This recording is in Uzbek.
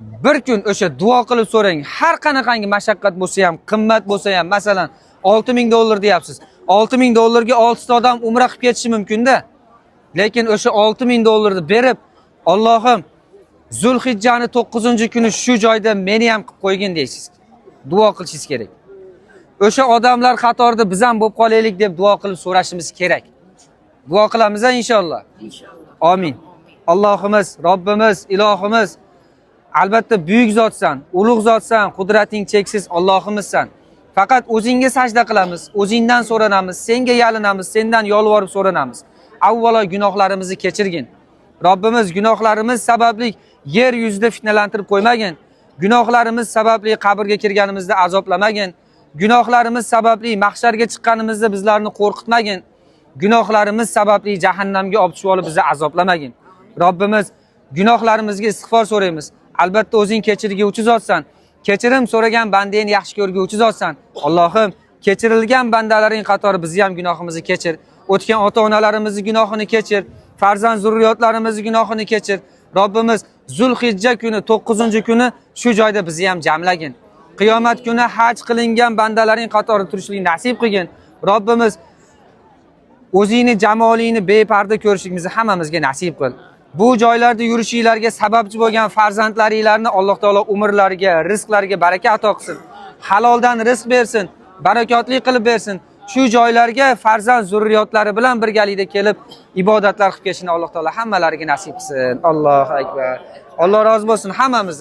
bir kun o'sha duo qilib so'rang. Har qanaqangi mashaqqat bo'lsa ham, qimmat bo'lsa ham, masalan, 6000 dollar deyapsiz. 6000 dollarga 6 ta odam umra qilib ketishi mumkin-da. Lekin o'sha 6000 dollarni berib, Allohim Zulhijjaning 9-kuni shu joyda meni ham qilib qo'ygin deysiz. Duo qilishingiz kerak. O'sha odamlar qatorida biz ham bo'lib qolaylik deb duo qilib so'rashimiz kerak. Duo qilamiz inshaalloh. İnşallah. Amin. Allohimiz, Robbimiz, ilohimiz, albatta buyuk zotsan, ulug' zotsan, qudrating cheksiz Allohimizsan. Faqat o'zingga sajda qilamiz, o'zingdan so'ranamiz, senga yalinamiz, sendan yolvorib so'ranamiz. Avvalo gunohlarimizni kechirgin. Robbimiz gunohlarimiz sababli yer yuzida fitnalantirib qo'ymagin. Gunohlarimiz sababli qabrga kirganimizda azoblamagin. Gunohlarimiz sababli mahsharga chiqqanimizda bizlarni qo'rqitmagin. Gunohlarimiz sababli jahannamga olib tushib olib bizni azoblamagin. Robbimiz gunohlarimizga istig'for so'raymiz. Albatta o'zing kechirguvchi zotsan. Kechirim so'ragan bandani yaxshi ko'rguvchi zotsan. Allohim, kechirilgan bandalaring qatori bizni ham gunohimizni kechir. O'tgan ota-onalarimizni gunohini kechir. Farzand zurriyotlarimizni gunohini kechir. Robbimiz Zulhijja kuni 9-kuni shu joyda bizni ham jamlagin. Qiyomat kuni haj qilingan bandalaring qatorida turishlik nasib qilgin. Robbimiz o'zingni jamolingni beparda ko'rishimizni hammamizga nasib qil. Bu joylarda yurishinglarga sababchi bo'lgan farzandlaringlarni Alloh taolo umrlariga, rizqlariga baraka ato qilsin. Haloldan rizq bersin, barakotli qilib bersin. Shu joylarga farzand zurriyotlari bilan birgalikda kelib ibodatlar qilib ketishni Alloh taolo hammalariga nasib qilsin. Allohu akbar. Alloh rozi bo'lsin hammamiz.